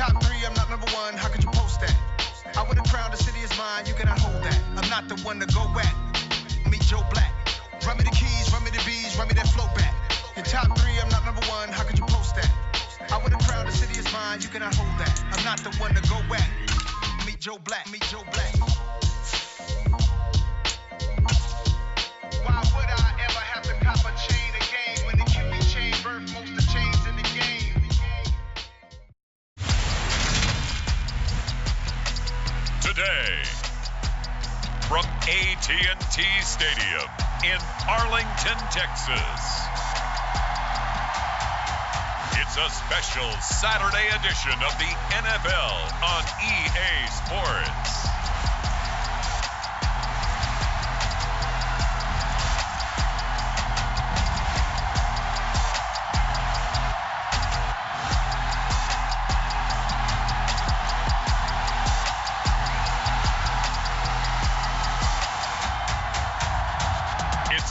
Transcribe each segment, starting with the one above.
top 3, I'm not number 1. How could you post that? I would have crowned the city is mine. You cannot hold that. I'm not the one to go back. Meet Joe Black. Run me the keys, run me the bees, run me that flow back. Your top 3, I'm not number 1. How could you post that? I would have crowned the city is mine. You cannot hold that. I'm not the one to go back. Meet Joe Black. Meet Joe Black. Why would I ever have to cop a chain again when it can be chain birth most of chains in the game? Today, from AT&T Stadium in Arlington, Texas, it's a special Saturday edition of the NFL on EA Sports.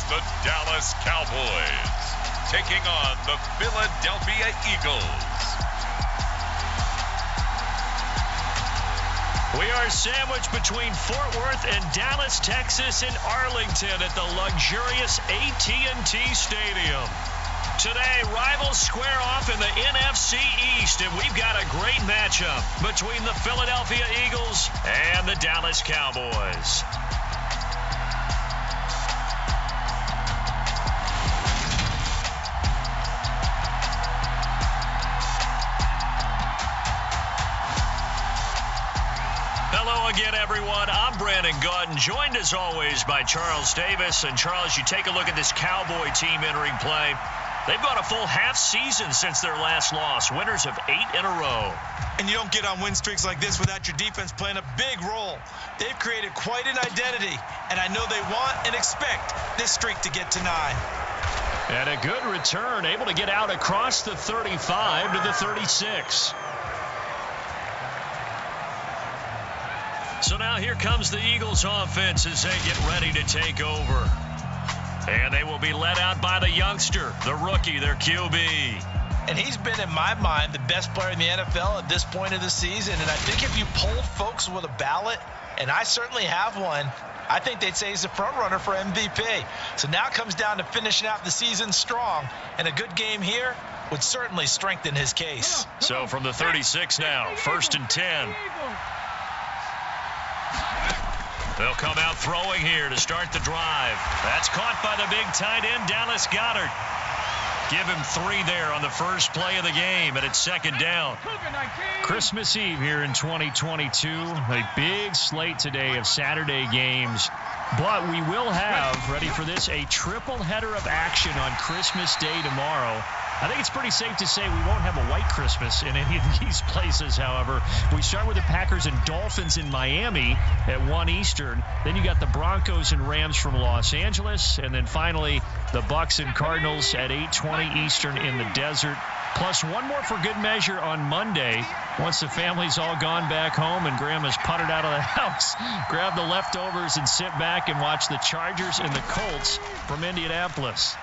The Dallas Cowboys taking on the Philadelphia Eagles. We are sandwiched between Fort Worth and Dallas, Texas, and Arlington at the luxurious AT&T Stadium. Today, rivals square off in the NFC East, and we've got a great matchup between the Philadelphia Eagles and the Dallas Cowboys. Again, everyone, I'm Brandon Gautin, joined as always by Charles Davis. And Charles, you take a look at this Cowboy team entering play. They've gone a full half season since their last loss, winners of 8 in a row. And you don't get on win streaks like this without your defense playing a big role. They've created quite an identity, and I know they want and expect this streak to get to 9. And a good return, able to get out across the 35 to the 36. So now here comes the Eagles offense as they get ready to take over. And they will be led out by the youngster, the rookie, their QB. And he's been, in my mind, the best player in the NFL at this point of the season. And I think if you polled folks with a ballot, and I certainly have one, I think they'd say he's the front runner for MVP. So now it comes down to finishing out the season strong. And a good game here would certainly strengthen his case. So from the 36 now, 1st and 10. They'll come out throwing here to start the drive. That's caught by the big tight end, Dallas Goedert. Give him 3 there on the first play of the game, and it's 2nd down. Christmas Eve here in 2022. A big slate today of Saturday games. But we will have, ready for this, a triple header of action on Christmas Day tomorrow. I think it's pretty safe to say we won't have a white Christmas in any of these places, however. We start with the Packers and Dolphins in Miami at 1 Eastern. Then you got the Broncos and Rams from Los Angeles. And then finally, the Bucs and Cardinals at 8:20 Eastern in the desert. Plus one more for good measure on Monday. Once the family's all gone back home and Grandma's puttered out of the house, grab the leftovers and sit back and watch the Chargers and the Colts from Indianapolis.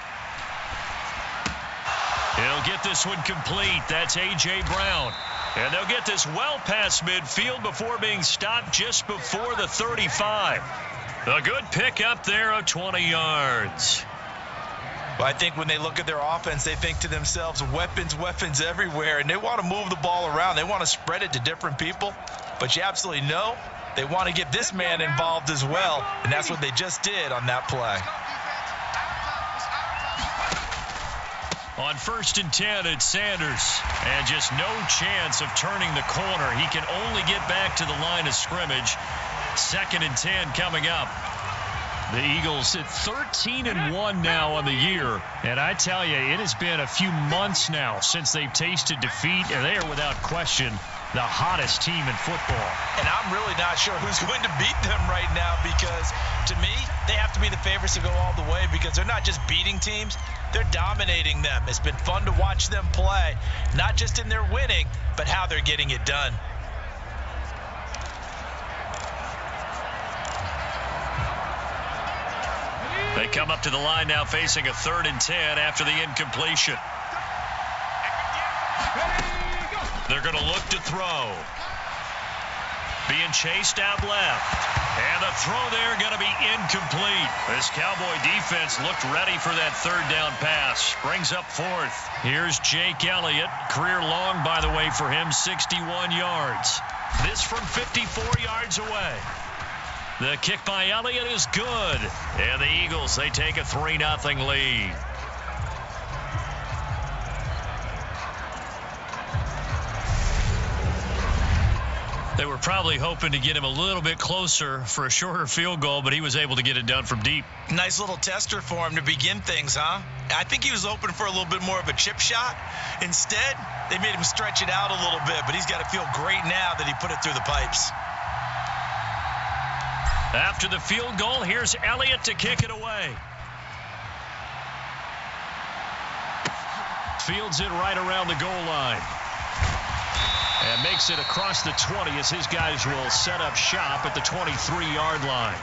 He'll get this one complete. That's A.J. Brown. And they'll get this well past midfield before being stopped just before the 35. A good pickup there of 20 yards. Well, I think when they look at their offense, they think to themselves, weapons everywhere, and they want to move the ball around. They want to spread it to different people. But you absolutely know they want to get this man involved as well, and that's what they just did on that play. On 1st and 10, it's Sanders. And just no chance of turning the corner. He can only get back to the line of scrimmage. 2nd and 10 coming up. The Eagles at 13-1 now on the year. And I tell you, it has been a few months now since they've tasted defeat. And they are without question the hottest team in football. And I'm really not sure who's going to beat them right now, because to me, they have to be the favorites to go all the way, because they're not just beating teams, they're dominating them. It's been fun to watch them play, not just in their winning, but how they're getting it done. They come up to the line now facing a 3rd and 10 after the incompletion. They're going to look to throw. Being chased out left. And the throw there going to be incomplete. This Cowboy defense looked ready for that third down pass. Brings up fourth. Here's Jake Elliott. Career long, by the way, for him, 61 yards. This from 54 yards away. The kick by Elliott is good. And the Eagles, they take a 3-0 lead. They were probably hoping to get him a little bit closer for a shorter field goal, but he was able to get it done from deep. Nice little tester for him to begin things, huh? I think he was hoping for a little bit more of a chip shot. Instead, they made him stretch it out a little bit, but he's got to feel great now that he put it through the pipes. After the field goal, here's Elliott to kick it away. Fields it right around the goal line. And makes it across the 20 as his guys will set up shop at the 23-yard line.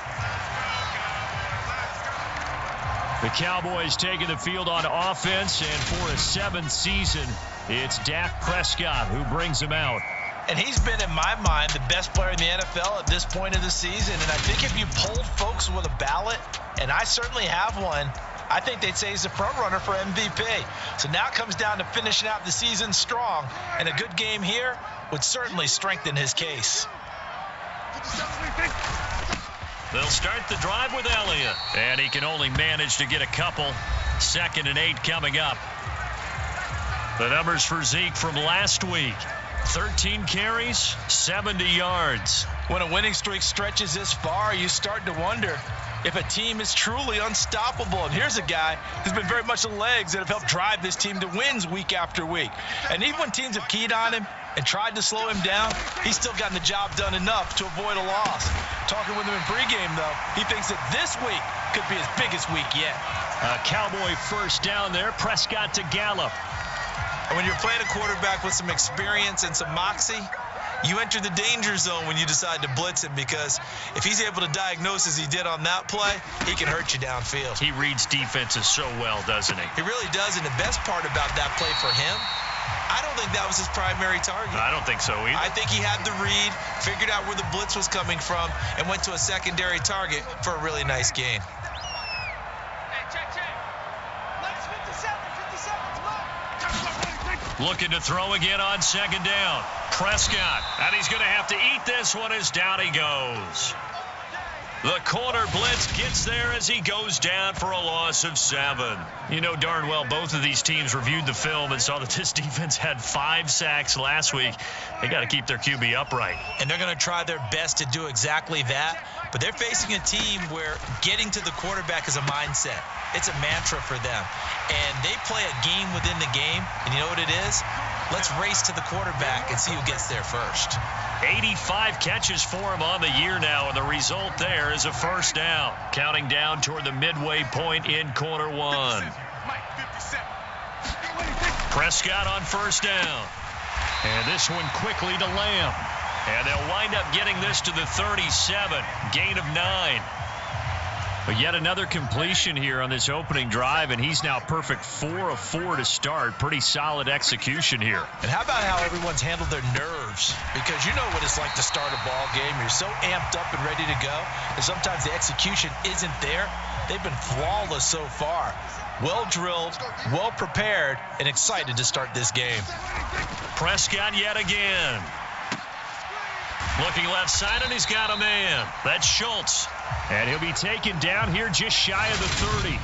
The Cowboys taking the field on offense, and for a 7th season, it's Dak Prescott who brings him out. And he's been, in my mind, the best player in the NFL at this point of the season. And I think if you polled folks with a ballot, and I certainly have one, I think they'd say he's the front runner for MVP. So now it comes down to finishing out the season strong, and a good game here would certainly strengthen his case. They'll start the drive with Elliott, and he can only manage to get a couple. 2nd and 8 coming up. The numbers for Zeke from last week: 13 carries, 70 yards. When a winning streak stretches this far, you start to wonder if a team is truly unstoppable. And here's a guy who's been very much the legs that have helped drive this team to wins week after week. And even when teams have keyed on him and tried to slow him down, he's still gotten the job done enough to avoid a loss. Talking with him in pregame, though, he thinks that this week could be his biggest week yet. A Cowboy first down there. Prescott to Gallup. And when you're playing a quarterback with some experience and some moxie, you enter the danger zone when you decide to blitz him, because if he's able to diagnose as he did on that play, he can hurt you downfield. He reads defenses so well, doesn't he? He really does, and the best part about that play for him, I don't think that was his primary target. I don't think so either. I think he had the read, figured out where the blitz was coming from, and went to a secondary target for a really nice gain. Looking to throw again on 2nd down. Prescott, and he's going to have to eat this one as down he goes. The corner blitz gets there as he goes down for a loss of 7. You know darn well both of these teams reviewed the film and saw that this defense had 5 sacks last week. They got to keep their QB upright. And they're going to try their best to do exactly that. But they're facing a team where getting to the quarterback is a mindset. It's a mantra for them. And they play a game within the game. And you know what it is? Let's race to the quarterback and see who gets there first. 85 catches for him on the year now, and the result there is a first down. Counting down toward the midway point in quarter 1. Prescott on first down. And this one quickly to Lamb. And they'll wind up getting this to the 37. Gain of 9. But yet another completion here on this opening drive, and he's now perfect 4 of 4 to start. Pretty solid execution here. And how about how everyone's handled their nerves? Because you know what it's like to start a ball game. You're so amped up and ready to go, and sometimes the execution isn't there. They've been flawless so far. Well drilled, well prepared, and excited to start this game. Prescott yet again. Looking left side, and he's got a man. That's Schultz. And he'll be taken down here just shy of the 30.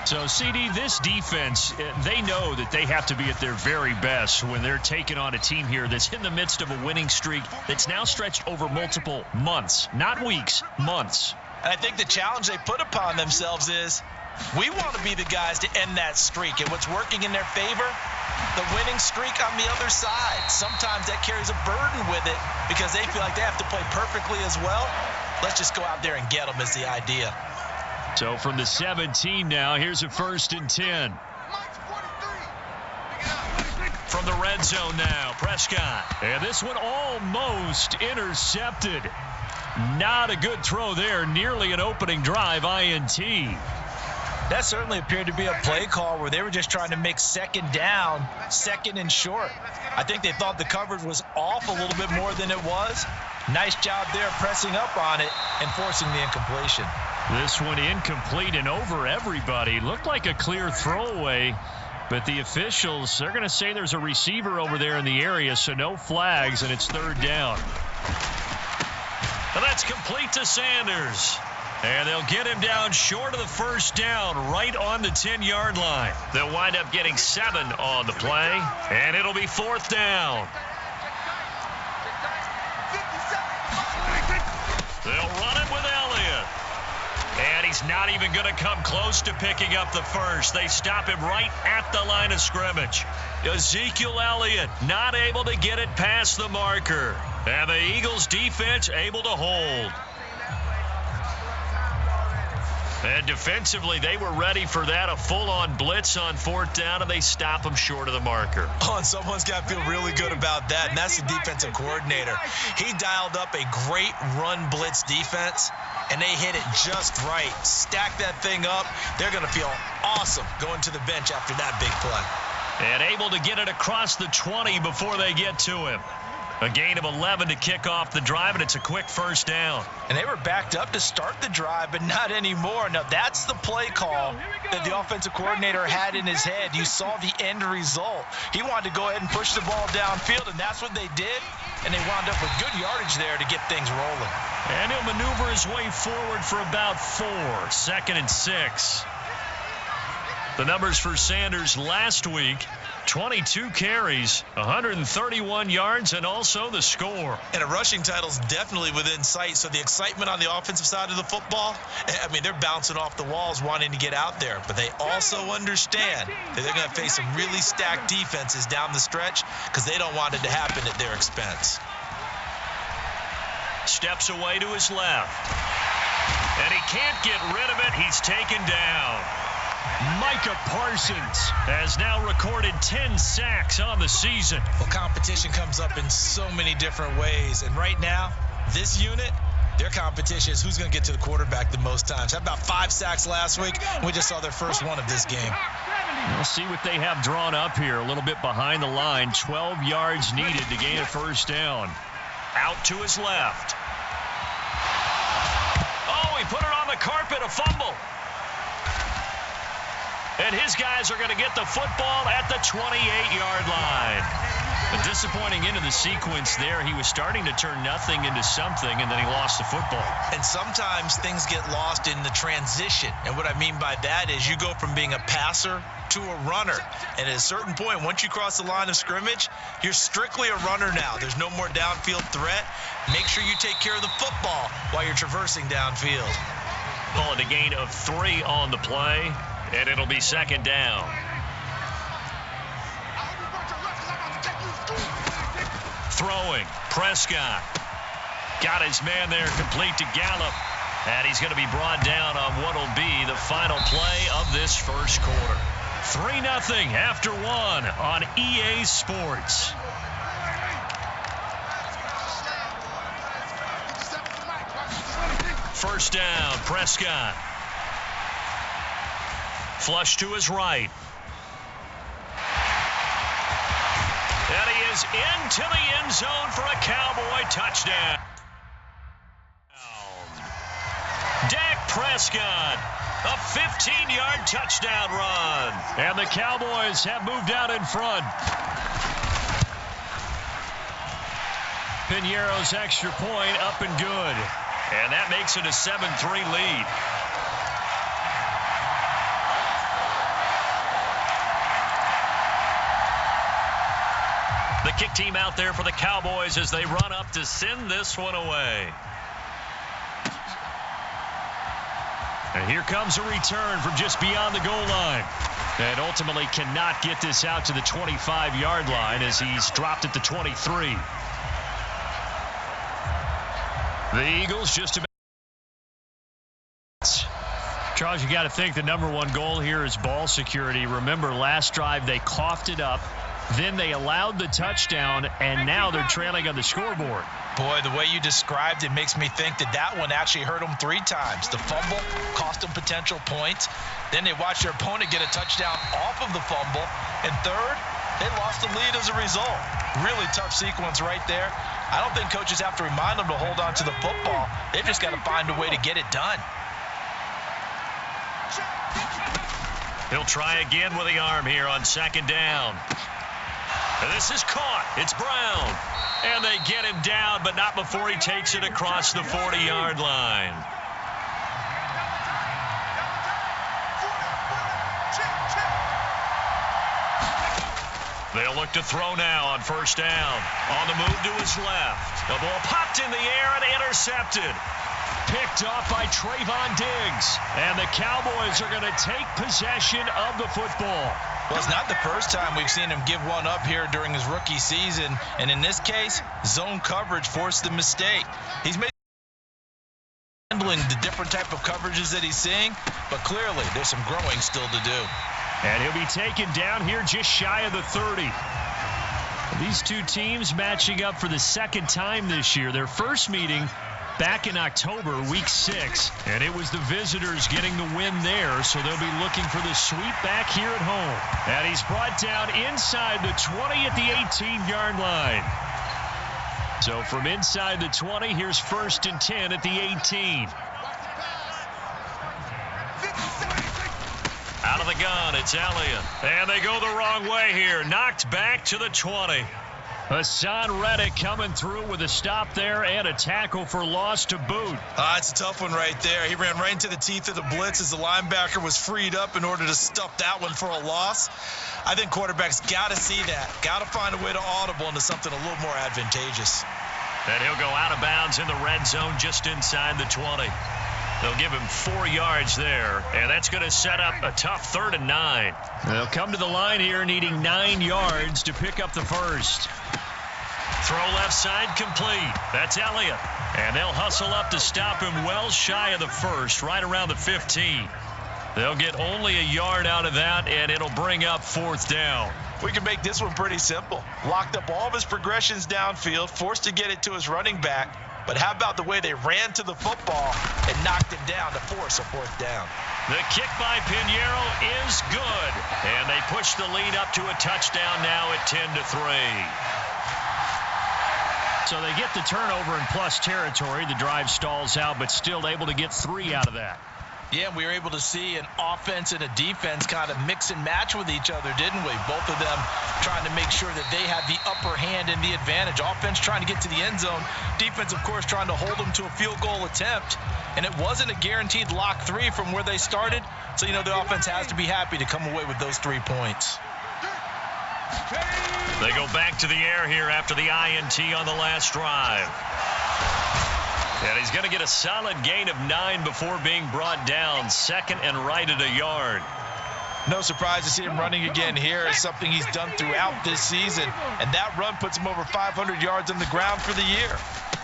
So, CD, this defense, they know that they have to be at their very best when they're taking on a team here that's in the midst of a winning streak that's now stretched over multiple months. Not weeks, months. And I think the challenge they put upon themselves is, we want to be the guys to end that streak. And what's working in their favor? The winning streak on the other side. Sometimes that carries a burden with it because they feel like they have to play perfectly as well. Let's just go out there and get them is the idea. So from the 17 now, here's a 1st and 10. From the red zone now, Prescott. And this one almost intercepted. Not a good throw there. Nearly an opening drive INT. That certainly appeared to be a play call where they were just trying to make second down, second and short. I think they thought the coverage was off a little bit more than it was. Nice job there pressing up on it and forcing the incompletion. This one incomplete and over everybody. Looked like a clear throwaway, but the officials, they're going to say there's a receiver over there in the area, so no flags, and it's third down. And that's complete to Sanders. And they'll get him down short of the first down, right on the 10-yard line. They'll wind up getting 7 on the play, and it'll be fourth down. They'll run it with Elliott. And he's not even going to come close to picking up the first. They stop him right at the line of scrimmage. Ezekiel Elliott not able to get it past the marker. And the Eagles defense able to hold. And defensively, they were ready for that, a full-on blitz on fourth down, and they stop them short of the marker. Oh, and someone's got to feel really good about that, and that's the defensive coordinator. He dialed up a great run blitz defense, and they hit it just right. Stack that thing up. They're going to feel awesome going to the bench after that big play. And able to get it across the 20 before they get to him. A gain of 11 to kick off the drive, and it's a quick first down. And they were backed up to start the drive, but not anymore. Now, that's the play call that the offensive coordinator had in his head. You saw the end result. He wanted to go ahead and push the ball downfield, and that's what they did. And they wound up with good yardage there to get things rolling. And he'll maneuver his way forward for about 4. 2nd and 6. The numbers for Sanders last week: 22 carries, 131 yards, and also the score. And a rushing title's definitely within sight, so the excitement on the offensive side of the football, I mean, they're bouncing off the walls wanting to get out there, but they also understand that they're going to face some really stacked defenses down the stretch because they don't want it to happen at their expense. Steps away to his left, and he can't get rid of it. He's taken down. Micah Parsons has now recorded 10 sacks on the season. Well, competition comes up in so many different ways, and right now, this unit, their competition is who's going to get to the quarterback the most times. Had about 5 sacks last week, and we just saw their first one of this game. We'll see what they have drawn up here. A little bit behind the line. 12 yards needed to gain a first down. Out to his left. Oh, he put it on the carpet, a fumble. And his guys are going to get the football at the 28-yard line. A disappointing end of the sequence there. He was starting to turn nothing into something, and then he lost the football. And sometimes things get lost in the transition. And what I mean by that is you go from being a passer to a runner. And at a certain point, once you cross the line of scrimmage, you're strictly a runner now. There's no more downfield threat. Make sure you take care of the football while you're traversing downfield. Call it a gain of 3 on the play. And it'll be second down. Throwing, Prescott. Got his man there, complete to Gallup. And he's going to be brought down on what will be the final play of this first quarter. 3-0 after 1 on EA Sports. First down, Prescott. Flush to his right. And he is into the end zone for a Cowboy touchdown. Dak Prescott, a 15-yard touchdown run. And the Cowboys have moved out in front. Piñeiro's extra point up and good. And that makes it a 7-3 lead. The kick team out there for the Cowboys as they run up to send this one away. And here comes a return from just beyond the goal line. And ultimately cannot get this out to the 25-yard line as he's dropped at the 23. The Eagles just about... Charles, you got to think the #1 goal here is ball security. Remember, last drive they coughed it up. Then they allowed the touchdown, and now they're trailing on the scoreboard. Boy, the way you described it makes me think that one actually hurt them 3 times. The fumble cost them potential points. Then they watched their opponent get a touchdown off of the fumble. And third, they lost the lead as a result. Really tough sequence right there. I don't think coaches have to remind them to hold on to the football. They've just got to find a way to get it done. He'll try again with the arm here on 2nd down. And this is caught. It's Brown. And they get him down, but not before he takes it across the 40-yard line. They'll look to throw now on 1st down. On the move to his left. The ball popped in the air and intercepted. Picked off by Trayvon Diggs. And the Cowboys are going to take possession of the football. Well, it's not the first time we've seen him give one up here during his rookie season. And in this case, zone coverage forced the mistake. He's handling the different type of coverages that he's seeing, but clearly there's some growing still to do. And he'll be taken down here just shy of the 30. These two teams matching up for the 2nd time this year. Their first meeting back in October, week 6, and it was the visitors getting the win there, so they'll be looking for the sweep back here at home. And he's brought down inside the 20 at the 18-yard line. So from inside the 20, here's 1st and 10 at the 18. Out of the gun, it's Elliott. And they go the wrong way here. Knocked back to the 20. Hassan Reddick coming through with a stop there and a tackle for loss to boot. It's a tough one right there. He ran right into the teeth of the blitz as the linebacker was freed up in order to stuff that one for a loss. I think quarterbacks got to see that. Got to find a way to audible into something a little more advantageous. And he'll go out of bounds in the red zone just inside the 20. They'll give him 4 yards there, and that's going to set up a tough 3rd and 9. They'll come to the line here needing 9 yards to pick up the first. Throw left side complete. That's Elliott. And they'll hustle up to stop him well shy of the first, right around the 15. They'll get only a yard out of that, and it'll bring up 4th down. We can make this one pretty simple. Locked up all of his progressions downfield, forced to get it to his running back. But how about the way they ran to the football and knocked him down to force a 4th down? The kick by Pinheiro is good. And they push the lead up to a touchdown now at 10-3. So they get the turnover in plus territory. The drive stalls out, but still able to get 3 out of that. Yeah, we were able to see an offense and a defense kind of mix and match with each other, didn't we? Both of them trying to make sure that they had the upper hand and the advantage. Offense trying to get to the end zone. Defense, of course, trying to hold them to a field goal attempt. And it wasn't a guaranteed lock 3 from where they started. So, you know, the offense has to be happy to come away with those 3 points. They go back to the air here after the INT on the last drive. And he's going to get a solid gain of 9 before being brought down. 2nd and right at a yard. No surprise to see him running again here. It's something he's done throughout this season. And that run puts him over 500 yards on the ground for the year.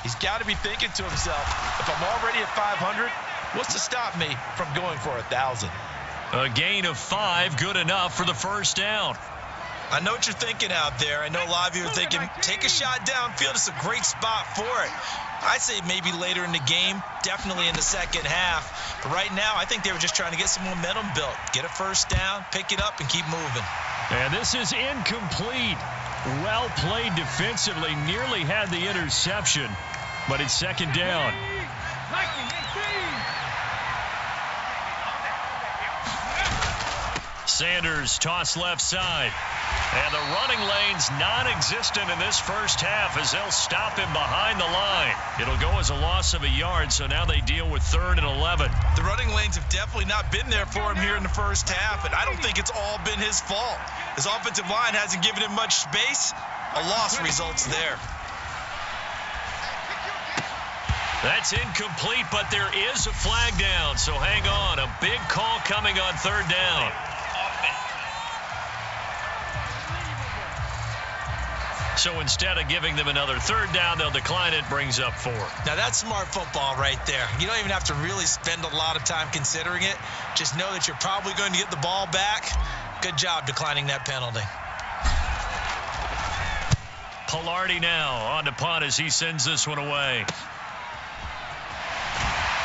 He's got to be thinking to himself, if I'm already at 500, what's to stop me from going for 1,000? A gain of 5, good enough for the 1st down. I know what you're thinking out there. I know a lot of you are thinking, take a shot downfield. It's a great spot for it. I'd say maybe later in the game, definitely in the 2nd half. But right now, I think they were just trying to get some momentum built. Get a 1st down, pick it up, and keep moving. And this is incomplete. Well played defensively. Nearly had the interception, but it's 2nd down. Sanders toss left side. And the running lane's non-existent in this first half as they'll stop him behind the line. It'll go as a loss of a yard, so now they deal with 3rd and 11. The running lanes have definitely not been there for him here in the first half, and I don't think it's all been his fault. His offensive line hasn't given him much space. A loss results there. That's incomplete, but there is a flag down, so hang on. A big call coming on 3rd down. So instead of giving them another 3rd down, they'll decline it, brings up 4. Now that's smart football right there. You don't even have to really spend a lot of time considering it. Just know that you're probably going to get the ball back. Good job declining that penalty. Pilardi now on the punt as he sends this one away.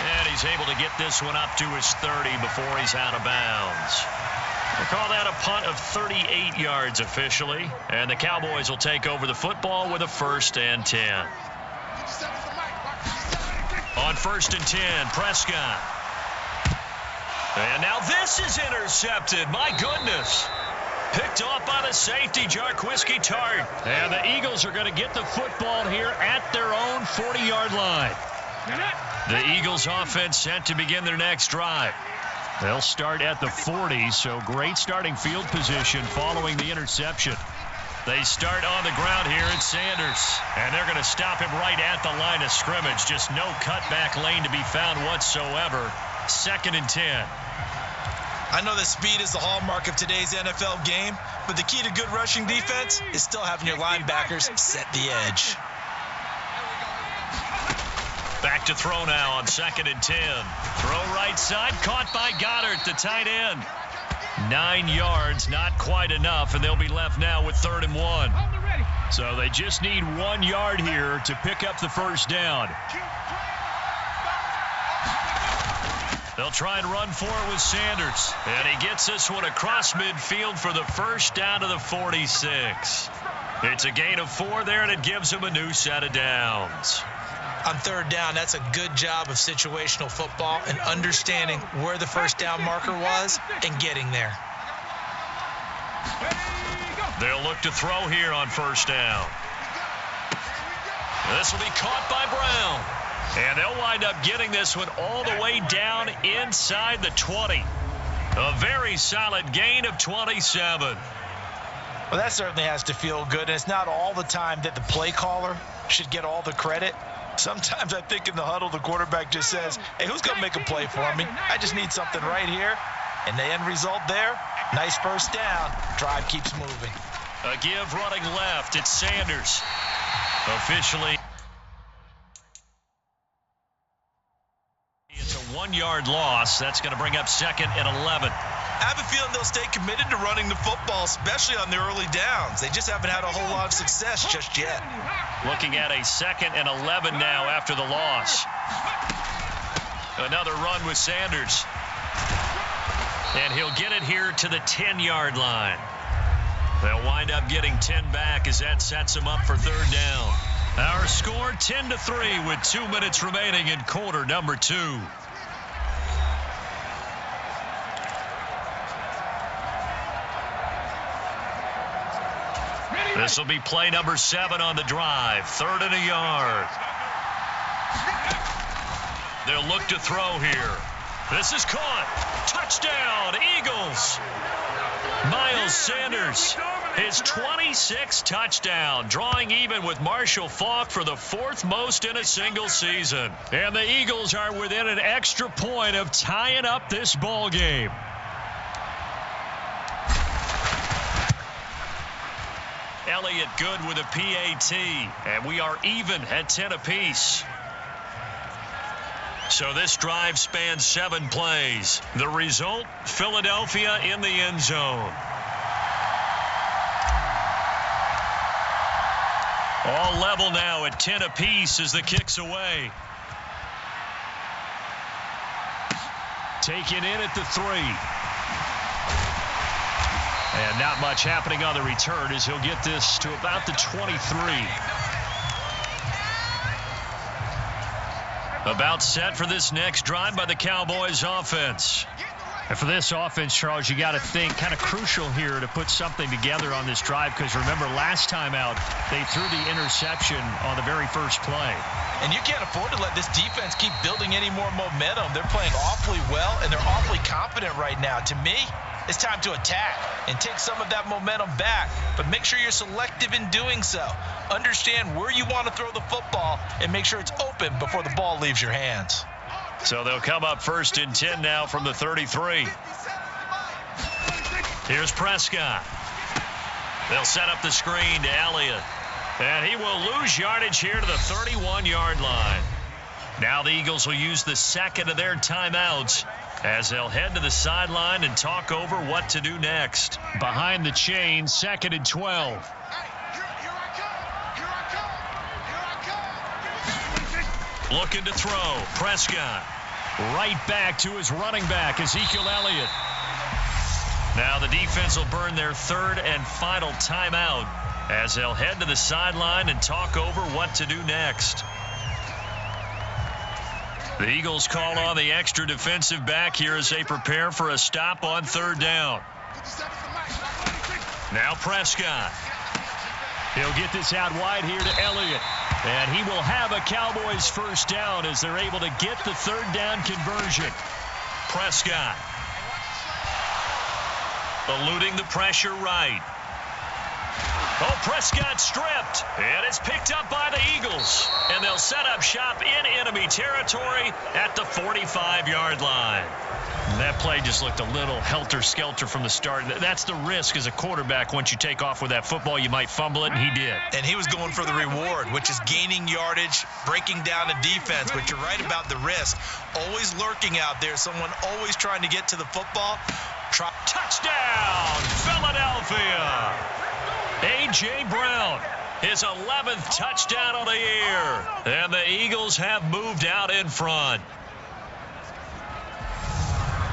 And he's able to get this one up to his 30 before he's out of bounds. We'll call that a punt of 38 yards officially. And the Cowboys will take over the football with a 1st and 10. On 1st and 10, Prescott. And now this is intercepted. My goodness. Picked off by the safety, Jarquiski Tart. And the Eagles are going to get the football here at their own 40-yard line. The Eagles offense set to begin their next drive. They'll start at the 40, so great starting field position following the interception. They start on the ground here at Sanders, and they're going to stop him right at the line of scrimmage. Just no cutback lane to be found whatsoever. 2nd and 10. I know that speed is the hallmark of today's NFL game, but the key to good rushing defense is still having your linebackers set the edge. Back to throw now on 2nd and 10. Throw right side, caught by Goddard, the tight end. 9 yards, not quite enough, and they'll be left now with 3rd and 1. So they just need 1 yard here to pick up the first down. They'll try and run for it with Sanders. And he gets this one across midfield for the first down to the 46. It's a gain of 4 there, and it gives him a new set of downs. On 3rd down, that's a good job of situational football and understanding where the first down marker was and getting there. They'll look to throw here on 1st down. This will be caught by Brown. And they'll wind up getting this one all the way down inside the 20. A very solid gain of 27. Well, that certainly has to feel good. And it's not all the time that the play caller should get all the credit. Sometimes I think in the huddle, the quarterback just says, hey, who's going to make a play for me? I just need something right here. And the end result there, nice first down. Drive keeps moving. A give running left. It's Sanders. Officially, it's a 1-yard loss. That's going to bring up 2nd and 11. I have a feeling they'll stay committed to running the football, especially on the early downs. They just haven't had a whole lot of success just yet. Looking at a 2nd and 11 now after the loss. Another run with Sanders. And he'll get it here to the 10-yard line. They'll wind up getting 10 back as that sets him up for 3rd down. Our score 10-3 with 2 minutes remaining in quarter number 2. This will be play number 7 on the drive. 3rd and a yard. They'll look to throw here. This is caught. Touchdown, Eagles. Miles Sanders, his 26th touchdown, drawing even with Marshall Faulk for the 4th most in a single season. And the Eagles are within an extra point of tying up this ball game. Elliott good with a PAT, and we are even at 10 apiece. So this drive spans 7 plays. The result, Philadelphia in the end zone. All level now at 10 apiece as the kick's away. Taken in at the 3. And not much happening on the return as he'll get this to about the 23. About set for this next drive by the Cowboys offense. And for this offense, Charles, you got to think kind of crucial here to put something together on this drive, because remember last time out they threw the interception on the very first play. And you can't afford to let this defense keep building any more momentum. They're playing awfully well, and they're awfully confident right now. To me, it's time to attack and take some of that momentum back, but make sure you're selective in doing so. Understand where you want to throw the football and make sure it's open before the ball leaves your hands. So they'll come up 1st and 10 now from the 33. Here's Prescott. They'll set up the screen to Elliott. And he will lose yardage here to the 31-yard line. Now the Eagles will use the second of their timeouts as they'll head to the sideline and talk over what to do next. Behind the chain, 2nd and 12. Looking to throw. Prescott. Right back to his running back, Ezekiel Elliott. Now the defense will burn their third and final timeout as they'll head to the sideline and talk over what to do next. The Eagles call on the extra defensive back here as they prepare for a stop on third down. Now Prescott. He'll get this out wide here to Elliott. And he will have a Cowboys first down as they're able to get the third down conversion. Prescott. Eluding the pressure right. Oh, Prescott stripped. And it's picked up by the Eagles. And they'll set up shop in enemy territory at the 45-yard line. That play just looked a little helter-skelter from the start. That's the risk as a quarterback. Once you take off with that football, you might fumble it, and he did. And he was going for the reward, which is gaining yardage, breaking down the defense. But you're right about the risk. Always lurking out there. Someone always trying to get to the football. Touchdown, Philadelphia. A.J. Brown, his 11th touchdown of the year. And the Eagles have moved out in front.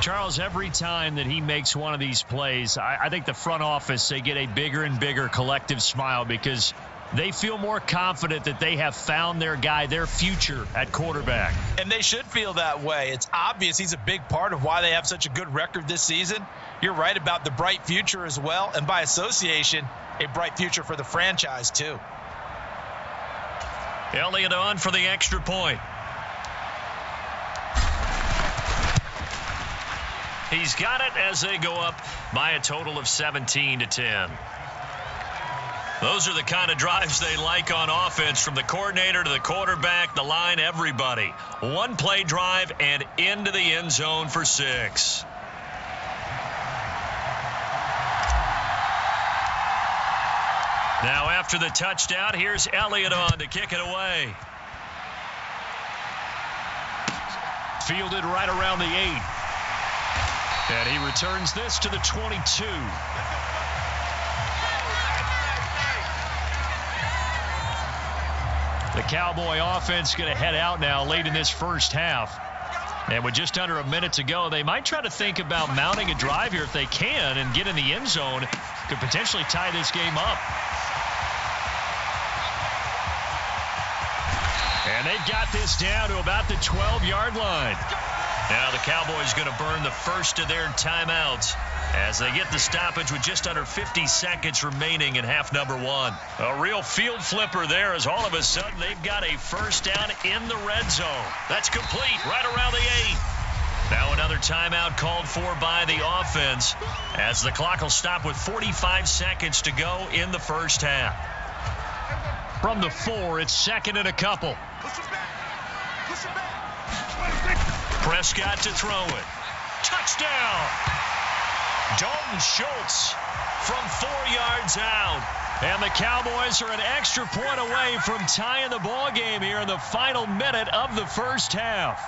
Charles, every time that he makes one of these plays, I think the front office, they get a bigger and bigger collective smile because they feel more confident that they have found their guy, their future at quarterback. And they should feel that way. It's obvious he's a big part of why they have such a good record this season. You're right about the bright future as well, and by association, a bright future for the franchise too. Elliott on for the extra point. He's got it as they go up by a total of 17-10. Those are the kind of drives they like on offense, from the coordinator to the quarterback, the line, everybody. One play drive and into the end zone for 6. Now after the touchdown, here's Elliott on to kick it away. Fielded right around the 8. And he returns this to the 22. The Cowboy offense going to head out now late in this first half. And with just under a minute to go, they might try to think about mounting a drive here if they can and get in the end zone. Could potentially tie this game up. And they've got this down to about the 12-yard line. Now the Cowboys going to burn the first of their timeouts as they get the stoppage with just under 50 seconds remaining in half number 1. A real field flipper there as all of a sudden they've got a first down in the red zone. That's complete right around the 8. Now another timeout called for by the offense as the clock will stop with 45 seconds to go in the first half. From the 4, it's second and a couple. Prescott to throw it. Touchdown! Dalton Schultz from 4 yards out. And the Cowboys are an extra point away from tying the ball game here in the final minute of the first half.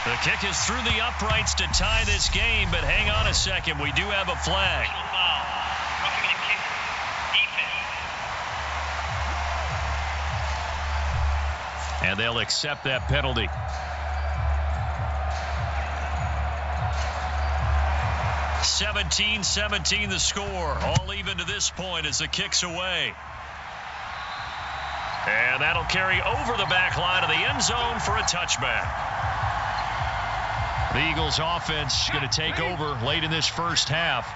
The kick is through the uprights to tie this game, but hang on a second. We do have a flag. And they'll accept that penalty. (17-17) the score. All even to this point as the kick's away. And that'll carry over the back line of the end zone for a touchback. The Eagles offense going to take over late in this first half.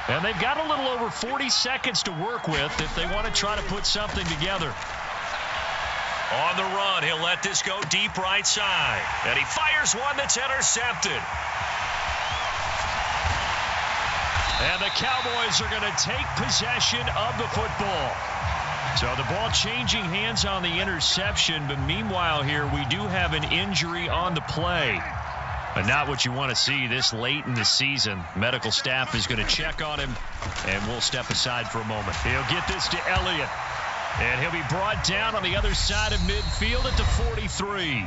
And they've got a little over 40 seconds to work with if they want to try to put something together. On the run, he'll let this go deep right side. And he fires one that's intercepted. And the Cowboys are going to take possession of the football. So the ball changing hands on the interception. But meanwhile here, we do have an injury on the play. But not what you want to see this late in the season. Medical staff is going to check on him. And we'll step aside for a moment. He'll get this to Elliott. And he'll be brought down on the other side of midfield at the 43.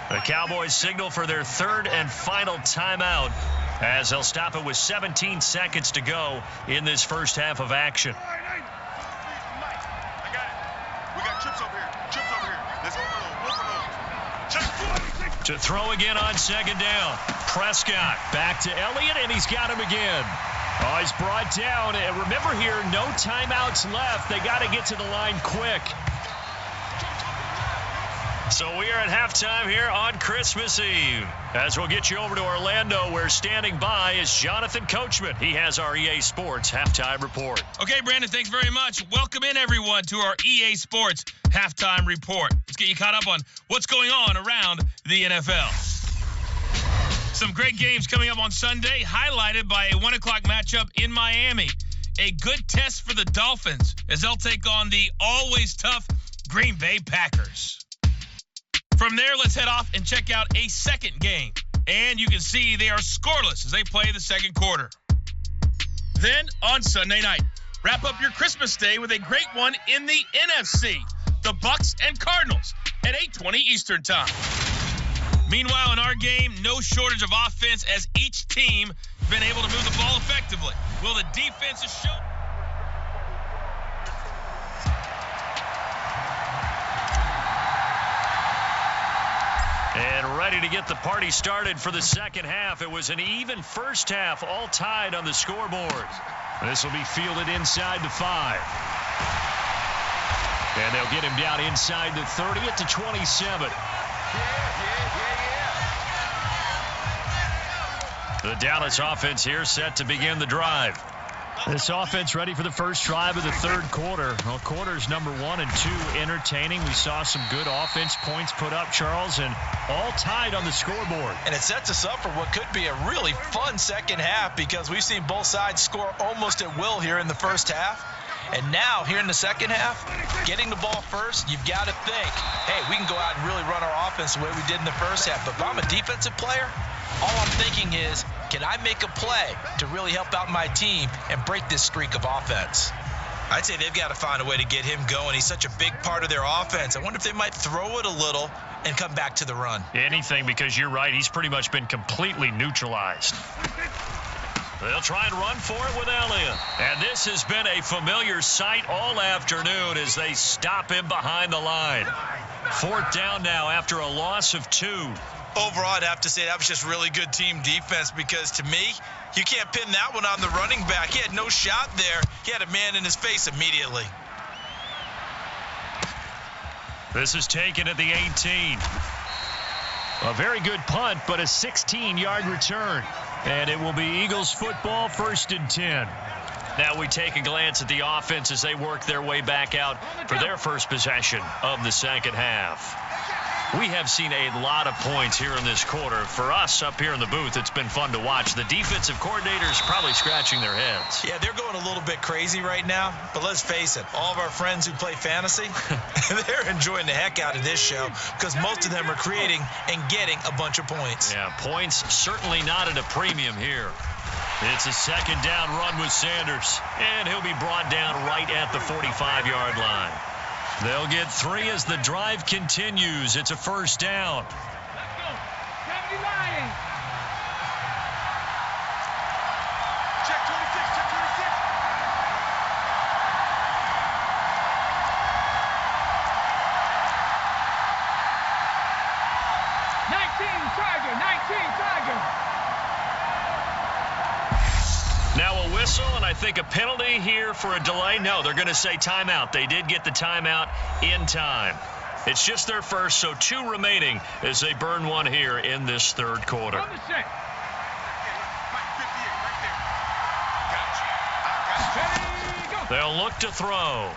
The Cowboys signal for their third and final timeout as they'll stop it with 17 seconds to go in this first half of action. I got it. We got trips over here. To throw again on second down. Prescott back to Elliott, and he's got him again. Oh, he's brought down. And remember here, no timeouts left. They got to get to the line quick. So we are at halftime here on Christmas Eve. As we'll get you over to Orlando, where standing by is Jonathan Coachman. He has our EA Sports Halftime Report. Okay, Brandon, thanks very much. Welcome in, everyone, to our EA Sports Halftime Report. Let's get you caught up on what's going on around the NFL. Some great games coming up on Sunday, highlighted by a 1 o'clock matchup in Miami. A good test for the Dolphins as they'll take on the always tough Green Bay Packers. From there, let's head off and check out a second game. And you can see they are scoreless as they play the second quarter. Then, on Sunday night, wrap up your Christmas day with a great one in the NFC. The Bucs and Cardinals at 8:20 Eastern Time. Meanwhile, in our game, no shortage of offense as each team has been able to move the ball effectively. Will the defenses show? And ready to get the party started for the second half. It was an even first half, all tied on the scoreboard. This will be fielded inside the 5. And they'll get him down inside the 30 at the 27. The Dallas offense here set to begin the drive. This offense ready for the first drive of the third quarter. Well, quarters number 1 and 2 entertaining. We saw some good offense points put up, Charles, and all tied on the scoreboard. And it sets us up for what could be a really fun second half because we've seen both sides score almost at will here in the first half. And now, here in the second half, getting the ball first, you've got to think, hey, we can go out and really run our offense the way we did in the first half. But if I'm a defensive player, all I'm thinking is, can I make a play to really help out my team and break this streak of offense? I'd say they've got to find a way to get him going. He's such a big part of their offense. I wonder if they might throw it a little and come back to the run. Anything, because you're right. He's pretty much been completely neutralized. They'll try and run for it with Elliott. And this has been a familiar sight all afternoon as they stop him behind the line. 4th down now after a loss of 2. Overall, I'd have to say that was just really good team defense because, to me, you can't pin that one on the running back. He had no shot there. He had a man in his face immediately. This is taken at the 18. A very good punt, but a 16-yard return. And it will be Eagles football, 1st and 10. Now we take a glance at the offense as they work their way back out for their first possession of the second half. We have seen a lot of points here in this quarter. For us up here in the booth, it's been fun to watch. The defensive coordinators probably scratching their heads. Yeah, they're going a little bit crazy right now. But let's face it, all of our friends who play fantasy, they're enjoying the heck out of this show because most of them are creating and getting a bunch of points. Yeah, points certainly not at a premium here. It's a second down run with Sanders, and he'll be brought down right at the 45-yard line. They'll get 3 as the drive continues. It's a first down. Let's go. 70 Lions. Check 26, check 26. 19 Tiger. Now a whistle, and I think a penalty here for a delay. No, they're going to say timeout. They did get the timeout in time. It's just their first, so 2 remaining as they burn one here in this third quarter. On the set. They'll look to throw.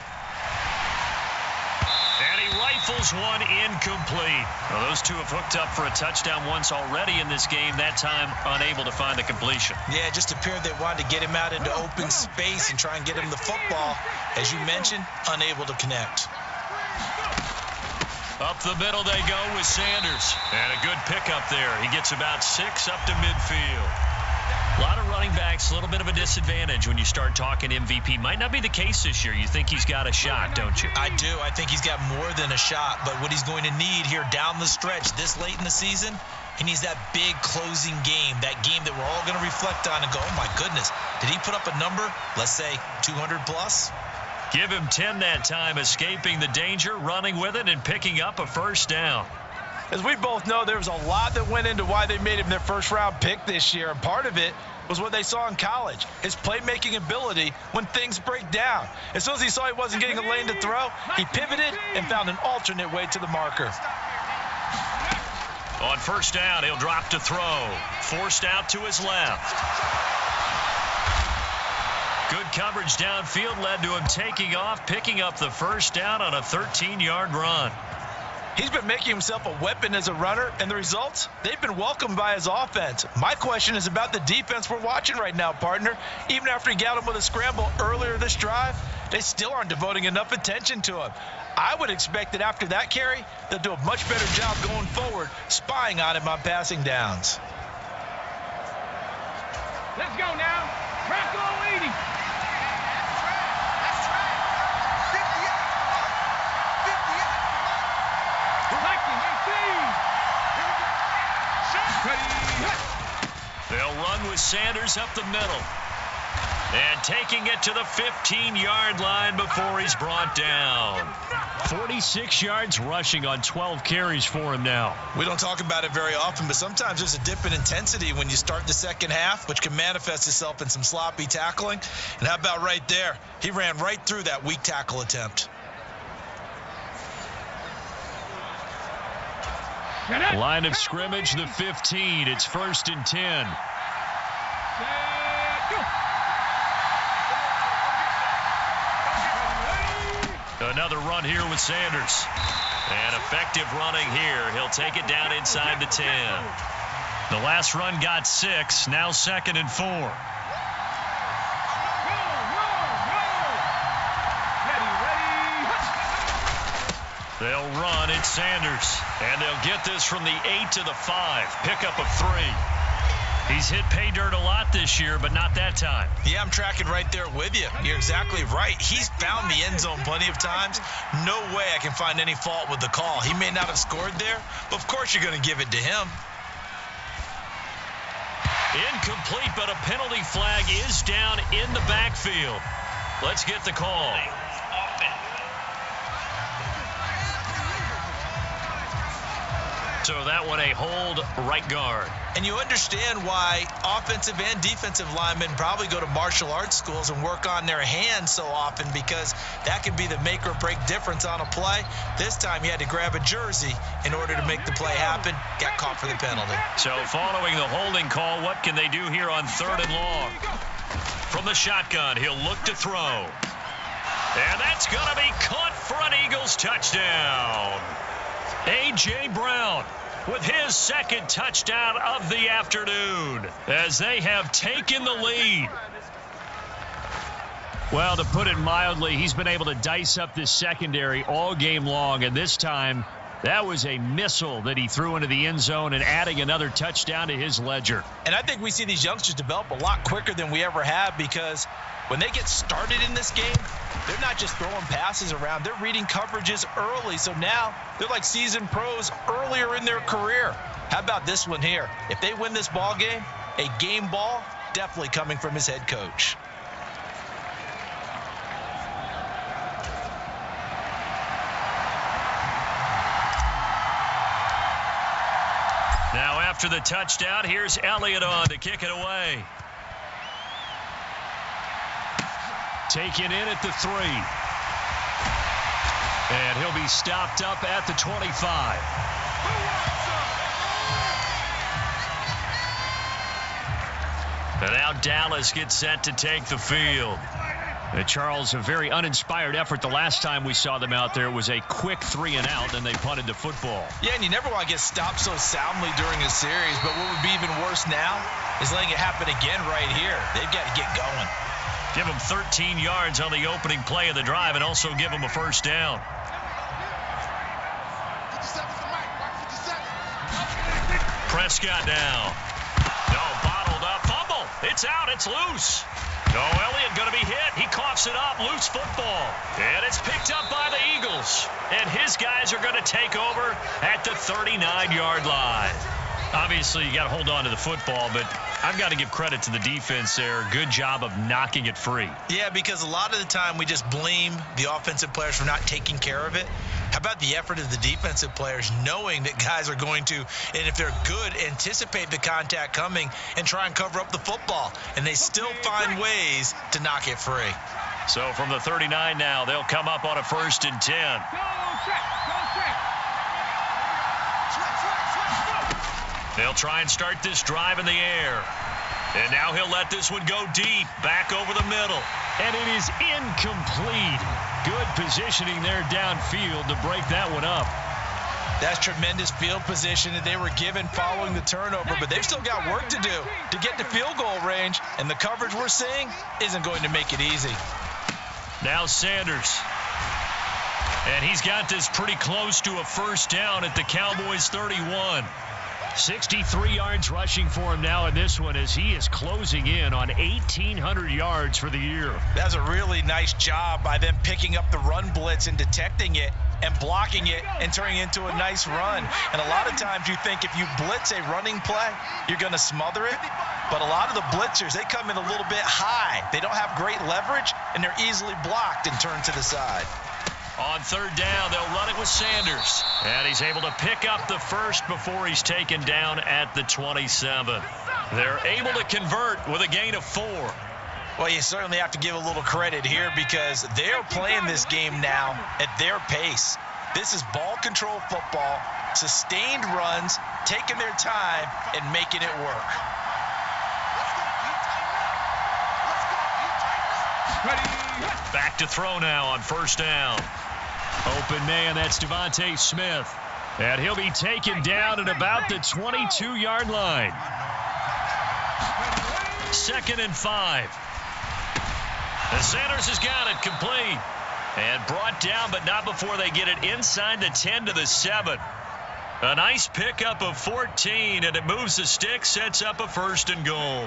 And he rifles one incomplete. Well, those 2 have hooked up for a touchdown once already in this game, that time unable to find the completion. Yeah, it just appeared they wanted to get him out into open space and try and get him the football. As you mentioned, unable to connect. Up the middle they go with Sanders. And a good pickup there. He gets about 6 up to midfield. A lot of running backs, a little bit of a disadvantage when you start talking MVP. Might not be the case this year. You think he's got a shot, don't you? I do. I think he's got more than a shot. But what he's going to need here down the stretch this late in the season, he needs that big closing game, that game that we're all going to reflect on and go, oh, my goodness, did he put up a number, let's say 200 plus? Give him 10 that time, escaping the danger, running with it, and picking up a first down. As we both know, there was a lot that went into why they made him their first-round pick this year, and part of it was what they saw in college, his playmaking ability when things break down. As soon as he saw he wasn't getting a lane to throw, he pivoted and found an alternate way to the marker. On first down, he'll drop to throw. Forced out to his left. Good coverage downfield led to him taking off, picking up the first down on a 13-yard run. He's been making himself a weapon as a runner, and the results, they've been welcomed by his offense. My question is about the defense we're watching right now, partner. Even after he got him with a scramble earlier this drive, they still aren't devoting enough attention to him. I would expect that after that carry, they'll do a much better job going forward, spying on him on passing downs. Let's go now. Bronco 80. They'll run with Sanders up the middle. And taking it to the 15-yard line before he's brought down. 46 yards rushing on 12 carries for him now. We don't talk about it very often, but sometimes there's a dip in intensity when you start the second half, which can manifest itself in some sloppy tackling. And how about right there? He ran right through that weak tackle attempt. Line of scrimmage, the 15. It's 1st and 10. Another run here with Sanders. And effective running here. He'll take it down inside the 10. The last run got 6. Now 2nd and 4. They'll run. It's Sanders. And they'll get this from the 8 to the 5. Pickup of 3. He's hit pay dirt a lot this year, but not that time. Yeah, I'm tracking right there with you. You're exactly right. He's found the end zone plenty of times. No way I can find any fault with the call. He may not have scored there, but of course you're going to give it to him. Incomplete, but a penalty flag is down in the backfield. Let's get the call. So that one a hold right guard. And you understand why offensive and defensive linemen probably go to martial arts schools and work on their hands so often, because that can be the make or break difference on a play. This time he had to grab a jersey in order to make the play happen. Got caught for the penalty. So following the holding call, what can they do here on 3rd and long? From the shotgun, he'll look to throw. And that's going to be caught for an Eagles touchdown. A.J. Brown with his 2nd touchdown of the afternoon as they have taken the lead. Well, to put it mildly, he's been able to dice up this secondary all game long, and this time that was a missile that he threw into the end zone and adding another touchdown to his ledger. And I think we see these youngsters develop a lot quicker than we ever have, because when they get started in this game, they're not just throwing passes around. They're reading coverages early. So now they're like seasoned pros earlier in their career. How about this one here? If they win this ball game, a game ball definitely coming from his head coach. Now after the touchdown, here's Elliott on to kick it away. Taken in at the 3. And he'll be stopped up at the 25. And now Dallas gets set to take the field. And Charles, a very uninspired effort the last time we saw them out there. It was a quick 3 and out, and they punted the football. Yeah, and you never want to get stopped so soundly during a series, but what would be even worse now is letting it happen again right here. They've got to get going. Give them 13 yards on the opening play of the drive and also give them a first down. Prescott now. No, bottled up. Fumble. It's out. It's loose. No, Elliott going to be hit. He coughs it up. Loose football. And it's picked up by the Eagles. And his guys are going to take over at the 39-yard line. Obviously, you got to hold on to the football, but I've got to give credit to the defense there. Good job of knocking it free. Yeah, because a lot of the time we just blame the offensive players for not taking care of it. How about the effort of the defensive players knowing that guys are going to, and if they're good, anticipate the contact coming and try and cover up the football. And they still find ways to knock it free. So from the 39 now, they'll come up on a 1st and 10. They'll try and start this drive in the air. And now he'll let this one go deep, back over the middle. And it is incomplete. Good positioning there downfield to break that one up. That's tremendous field position that they were given following the turnover, but they've still got work to do to get to field goal range, and the coverage we're seeing isn't going to make it easy. Now Sanders. And he's got this pretty close to a 1st down at the Cowboys' 31. 63 yards rushing for him now in this one as he is closing in on 1,800 yards for the year. That's a really nice job by them picking up the run blitz and detecting it and blocking it and turning it into a nice run. And a lot of times you think if you blitz a running play, you're going to smother it. But a lot of the blitzers, they come in a little bit high. They don't have great leverage, and they're easily blocked and turned to the side. On 3rd down, they'll run it with Sanders. And he's able to pick up the first before he's taken down at the 27. They're able to convert with a gain of 4. Well, you certainly have to give a little credit here because they're playing this game now at their pace. This is ball control football, sustained runs, taking their time, and making it work. Back to throw now on 1st down. Open man, that's Devontae Smith. And he'll be taken down at about the 22-yard line. 2nd and 5. And Sanders has got it complete. And brought down, but not before they get it inside the 10 to the 7. A nice pickup of 14, and it moves the stick, sets up a 1st and goal.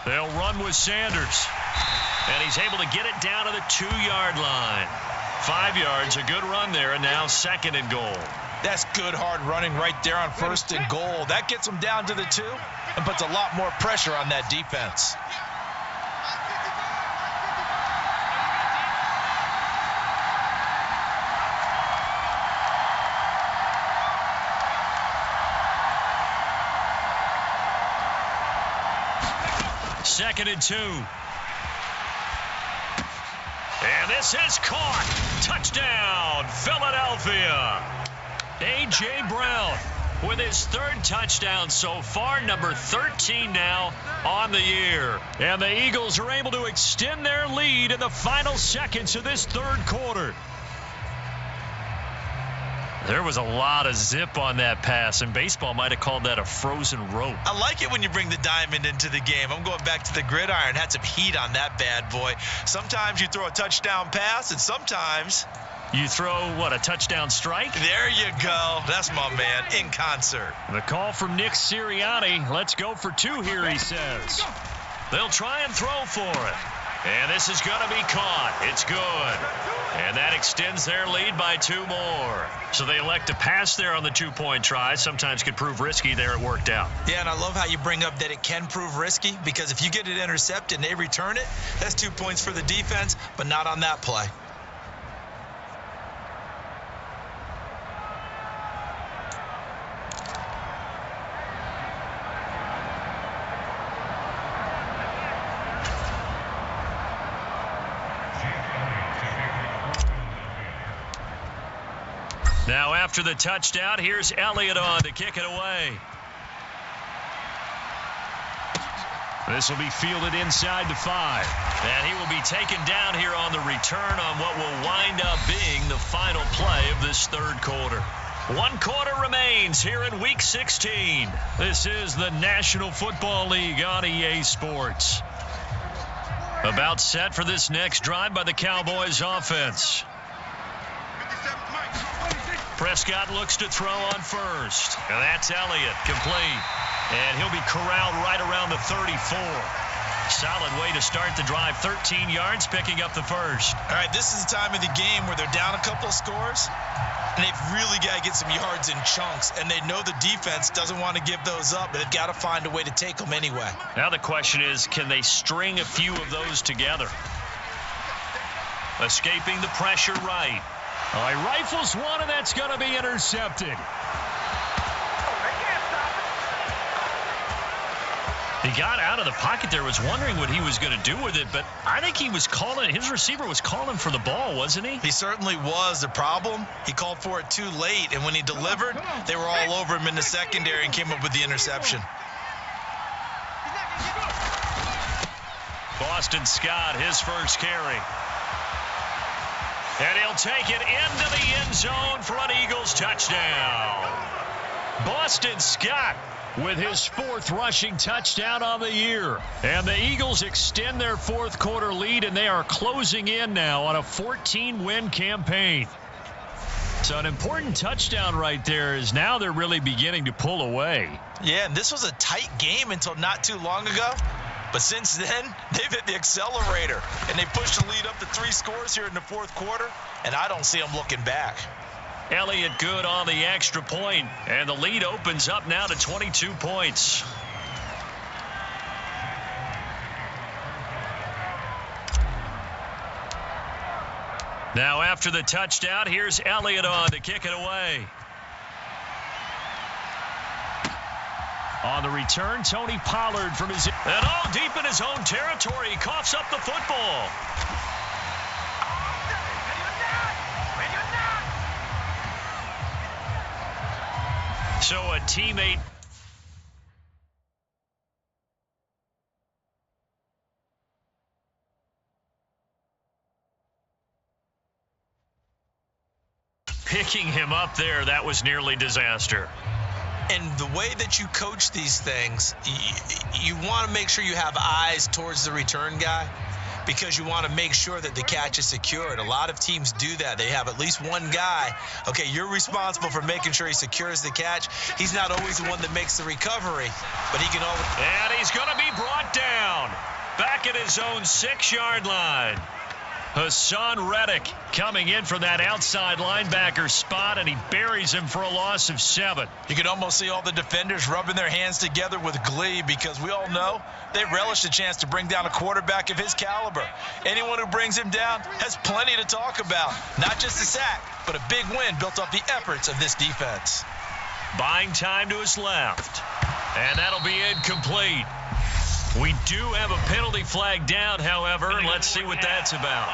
They'll run with Sanders. And he's able to get it down to the 2-yard line. 5 yards, a good run there, and now 2nd and goal. That's good hard running right there on 1st and goal. That gets them down to the 2 and puts a lot more pressure on that defense. Second and 2. And this is caught. Touchdown, Philadelphia. A.J. Brown with his 3rd touchdown so far, number 13 now on the year. And the Eagles are able to extend their lead in the final seconds of this 3rd quarter. There was a lot of zip on that pass, and baseball might have called that a frozen rope. I like it when you bring the diamond into the game. I'm going back to the gridiron. Had some heat on that bad boy. Sometimes you throw a touchdown pass, and sometimes you throw, what, a touchdown strike? There you go. That's my man, in concert. The call from Nick Sirianni. Let's go for 2 here, he says. They'll try and throw for it. And this is going to be caught. It's good. And that extends their lead by 2 more. So they elect to pass there on the 2-point try. Sometimes could prove risky. There it worked out. Yeah, and I love how you bring up that it can prove risky, because if you get it intercepted and they return it, that's 2 points for the defense, but not on that play. Now after the touchdown, here's Elliott on to kick it away. This will be fielded inside the 5. And he will be taken down here on the return on what will wind up being the final play of this 3rd quarter. 1 quarter remains here in Week 16. This is the National Football League on EA Sports. About set for this next drive by the Cowboys offense. Prescott looks to throw on first. And that's Elliott, complete. And he'll be corralled right around the 34. Solid way to start the drive. 13 yards, picking up the first. All right, this is the time of the game where they're down a couple of scores, and they've really got to get some yards in chunks, and they know the defense doesn't want to give those up, but they've got to find a way to take them anyway. Now the question is, can they string a few of those together? Escaping the pressure right. All right, rifles one, and that's going to be intercepted. He got out of the pocket there, was wondering what he was going to do with it, but I think he was calling, his receiver was calling for the ball, wasn't he? He certainly was. The problem, he called for it too late, and when he delivered, they were all over him in the secondary and came up with the interception. Boston Scott, his first carry. And he'll take it into the end zone for an Eagles touchdown. Boston Scott with his 4th rushing touchdown on the year. And the Eagles extend their 4th quarter lead, and they are closing in now on a 14-win campaign. So an important touchdown right there is now they're really beginning to pull away. Yeah, and this was a tight game until not too long ago. But since then, they've hit the accelerator, and they pushed the lead up to 3 scores here in the 4th quarter, and I don't see them looking back. Elliott good on the extra point, and the lead opens up now to 22 points. Now after the touchdown, here's Elliott on to kick it away. On the return, Tony Pollard from his... And all deep in his own territory, he coughs up the football. So a teammate... picking him up there, that was nearly disaster. And the way that you coach these things, you want to make sure you have eyes towards the return guy because you want to make sure that the catch is secured. A lot of teams do that. They have at least one guy. Okay, you're responsible for making sure he secures the catch. He's not always the one that makes the recovery, but he can always... And he's going to be brought down back at his own 6-yard line. Hassan Reddick coming in from that outside linebacker spot, and he buries him for a loss of 7. You can almost see all the defenders rubbing their hands together with glee because we all know they relish the chance to bring down a quarterback of his caliber. Anyone who brings him down has plenty to talk about. Not just a sack, but a big win built off the efforts of this defense. Buying time to his left, and that'll be incomplete. We do have a penalty flag down, however, and let's see what that's about.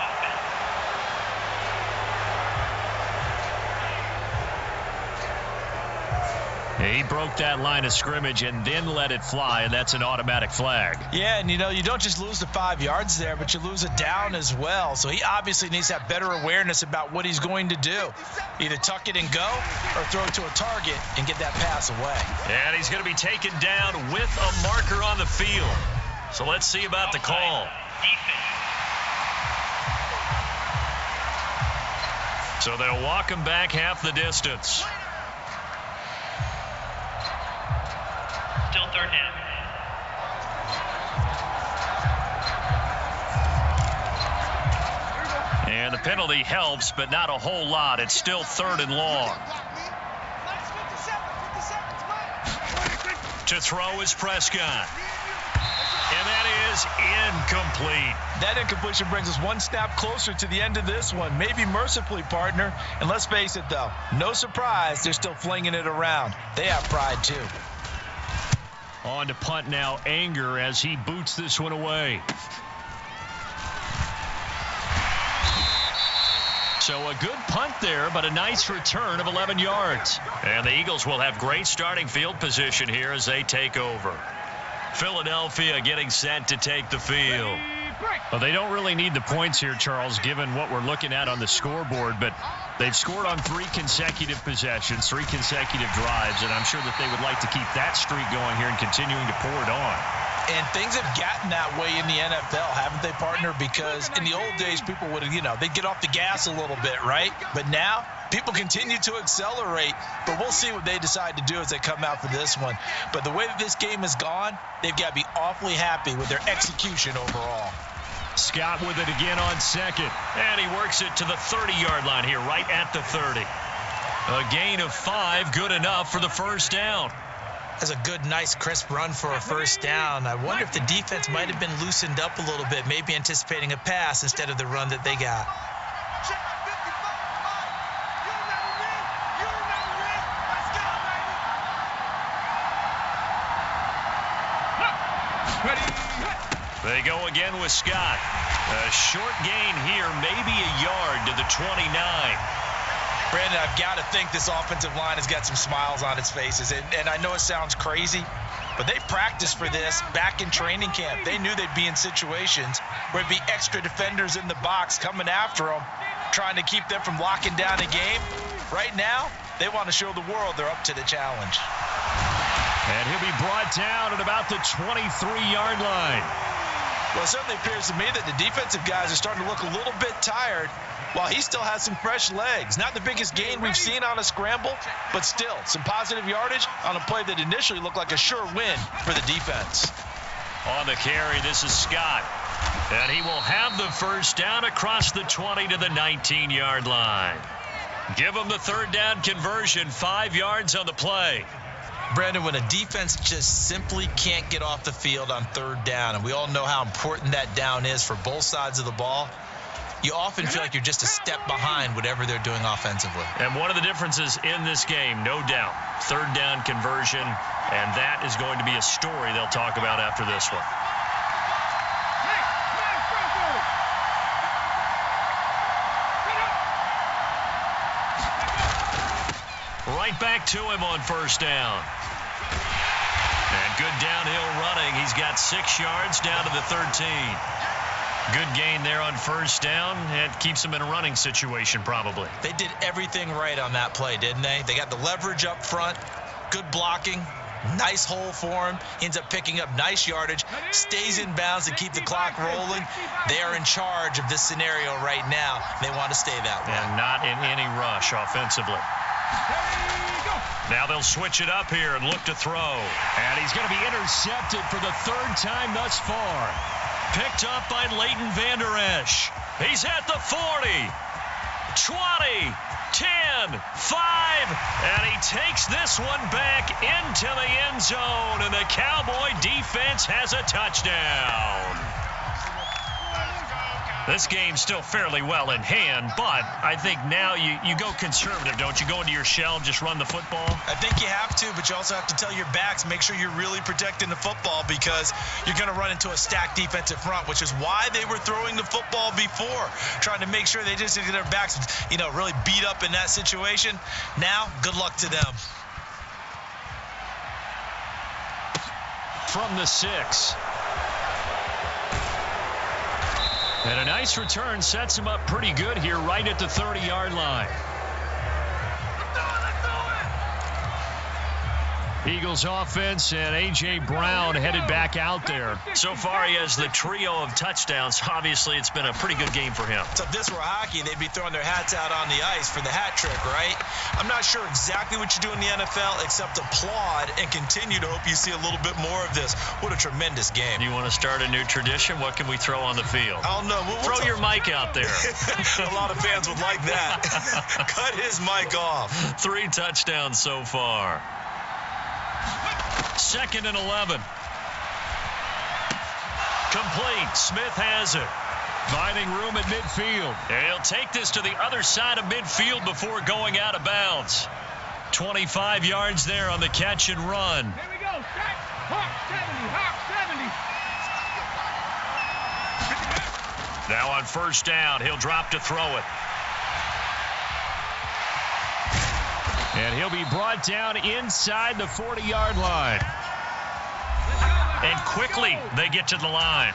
He broke that line of scrimmage and then let it fly, and that's an automatic flag. Yeah, and you know, you don't just lose the 5 yards there, but you lose it down as well. So he obviously needs to have better awareness about what he's going to do. Either tuck it and go or throw it to a target and get that pass away. And he's going to be taken down with a marker on the field. So let's see about the call. So they'll walk him back half the distance. Still 3rd down. And the penalty helps, but not a whole lot. It's still 3rd and long. To throw is Prescott. And that is incomplete. That incompletion brings us one snap closer to the end of this one. Maybe mercifully, partner. And let's face it, though, no surprise, they're still flinging it around. They have pride, too. On to punt now, Anger, as he boots this one away. So a good punt there, but a nice return of 11 yards. And the Eagles will have great starting field position here as they take over. Philadelphia getting set to take the field. Well, they don't really need the points here, Charles, given what we're looking at on the scoreboard, but they've scored on 3 consecutive possessions, 3 consecutive drives, and I'm sure that they would like to keep that streak going here and continuing to pour it on. And things have gotten that way in the NFL, haven't they, partner? Because in the old days, people would, they'd get off the gas a little bit, right? But now, people continue to accelerate. But we'll see what they decide to do as they come out for this one. But the way that this game has gone, they've got to be awfully happy with their execution overall. Scott with it again on second. And he works it to the 30-yard line here, right at the 30. A gain of 5, good enough for the first down. That's a good, nice, crisp run for a first down. I wonder if the defense might have been loosened up a little bit, maybe anticipating a pass instead of the run that they got. They go again with Scott. A short gain here, maybe a yard to the 29. Brandon, I've got to think this offensive line has got some smiles on its faces. And I know it sounds crazy, but they practiced for this back in training camp. They knew they'd be in situations where it'd be extra defenders in the box coming after them, trying to keep them from locking down a game. Right now, they want to show the world they're up to the challenge. And he'll be brought down at about the 23-yard line. Well, it certainly appears to me that the defensive guys are starting to look a little bit tired, while he still has some fresh legs. Not the biggest gain we've seen on a scramble, but still some positive yardage on a play that initially looked like a sure win for the defense. On the carry, this is Scott. And he will have the first down across the 20 to the 19-yard line. Give him the third down conversion, 5 yards on the play. Brandon, when a defense just simply can't get off the field on third down, and we all know how important that down is for both sides of the ball, you often feel like you're just a step behind whatever they're doing offensively. And one of the differences in this game, no doubt, third down conversion, and that is going to be a story they'll talk about after this one. Right back to him on first down. And good downhill running. He's got 6 yards down to the 13. Good gain there on first down. It keeps him in a running situation probably. They did everything right on that play, didn't they? They got the leverage up front, good blocking, nice hole for him. He ends up picking up nice yardage, stays in bounds to keep the clock rolling. They are in charge of this scenario right now. They want to stay that way. And not in any rush offensively. Now they'll switch it up here and look to throw. And he's going to be intercepted for the 3rd time thus far. Picked up by Leighton Vander Esch. He's at the 40, 20, 10, 5, and he takes this one back into the end zone, and the Cowboy defense has a touchdown. This game's still fairly well in hand, but I think now you go conservative, don't you? Go into your shell, just run the football? I think you have to, but you also have to tell your backs, make sure you're really protecting the football because you're going to run into a stacked defensive front, which is why they were throwing the football before, trying to make sure they just get their backs, really beat up in that situation. Now, good luck to them. From the 6. And a nice return sets him up pretty good here right at the 30-yard line. Eagles offense and A.J. Brown headed back out there. So far, he has the trio of touchdowns. Obviously, it's been a pretty good game for him. So if this were hockey, they'd be throwing their hats out on the ice for the hat trick, right? I'm not sure exactly what you do in the NFL except applaud and continue to hope you see a little bit more of this. What a tremendous game. You want to start a new tradition? What can we throw on the field? I don't know. Throw your mic out there. A lot of fans would like that. Cut his mic off. 3 touchdowns so far. 2nd and 11. Complete. Smith has it. Finding room at midfield. And he'll take this to the other side of midfield before going out of bounds. 25 yards there on the catch and run. Here we go. Set. Hawk 70. Hawk 70. Now on first down, he'll drop to throw it. And he'll be brought down inside the 40-yard line. And quickly, they get to the line.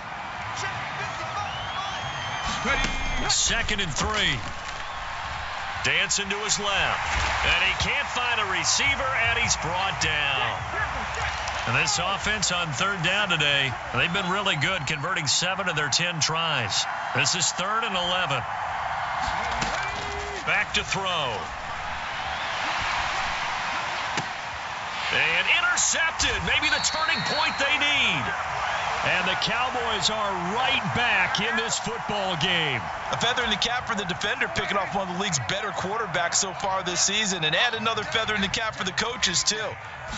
2nd and 3. Dancing to his left. And he can't find a receiver, and he's brought down. And this offense on third down today, they've been really good, converting 7 of their 10 tries. This is 3rd and 11. Back to throw. And intercepted. Maybe the turning point they need. And the Cowboys are right back in this football game. A feather in the cap for the defender, picking off one of the league's better quarterbacks so far this season. And add another feather in the cap for the coaches, too.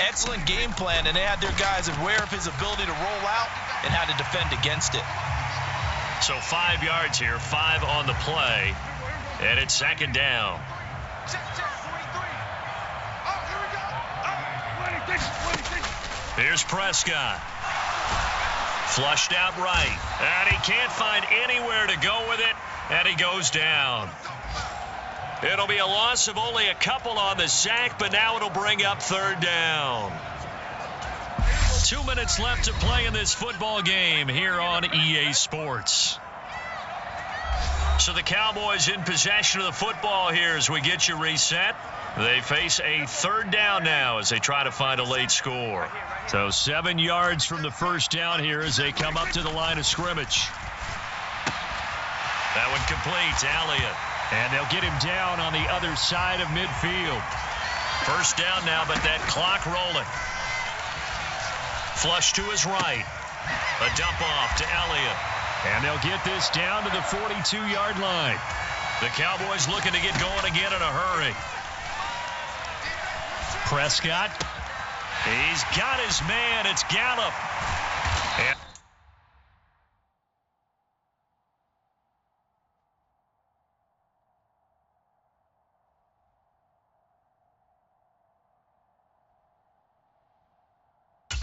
Excellent game plan, and they had their guys aware of his ability to roll out and how to defend against it. So 5 yards here, 5 on the play, and it's 2nd down. Here's Prescott. Flushed out right, and he can't find anywhere to go with it, and he goes down. It'll be a loss of only a couple on the sack, but now it'll bring up 3rd down. 2 minutes left to play in this football game here on EA Sports. So the Cowboys in possession of the football here as we get you reset. They face a 3rd down now as they try to find a late score. So 7 yards from the first down here as they come up to the line of scrimmage. That one complete to Elliott. And they'll get him down on the other side of midfield. First down now, but that clock rolling. Flush to his right. A dump off to Elliott. And they'll get this down to the 42-yard line. The Cowboys looking to get going again in a hurry. Prescott. He's got his man. It's Gallup. And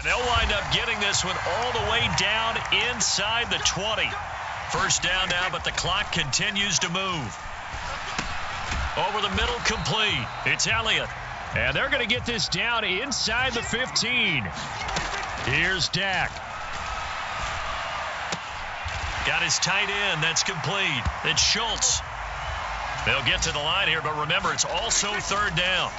they'll wind up getting this one all the way down inside the 20. First down now, but the clock continues to move. Over the middle, complete. It's Elliott. And they're going to get this down inside the 15. Here's Dak. Got his tight end. That's complete. It's Schultz. They'll get to the line here, but remember, it's also 3rd down.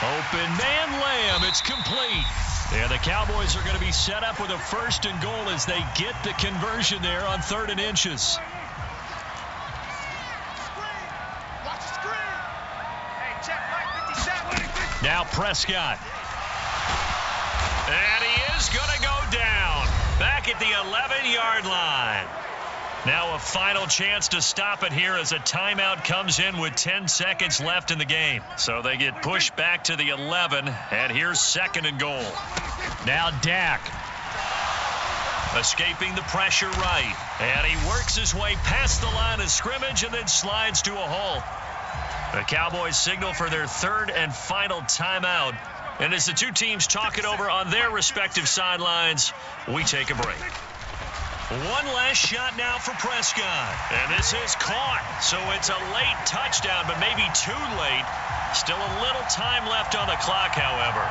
Open man Lamb. It's complete. And the Cowboys are going to be set up with a 1st and goal as they get the conversion there on 3rd and inches. Now Prescott. And he is going to go down. Back at the 11-yard line. Now a final chance to stop it here as a timeout comes in with 10 seconds left in the game. So they get pushed back to the 11, and here's 2nd and goal. Now Dak. Escaping the pressure right. And he works his way past the line of scrimmage and then slides to a halt. The Cowboys signal for their 3rd and final timeout. And as the two teams talk it over on their respective sidelines, we take a break. One last shot now for Prescott. And this is caught. So it's a late touchdown, but maybe too late. Still a little time left on the clock, however.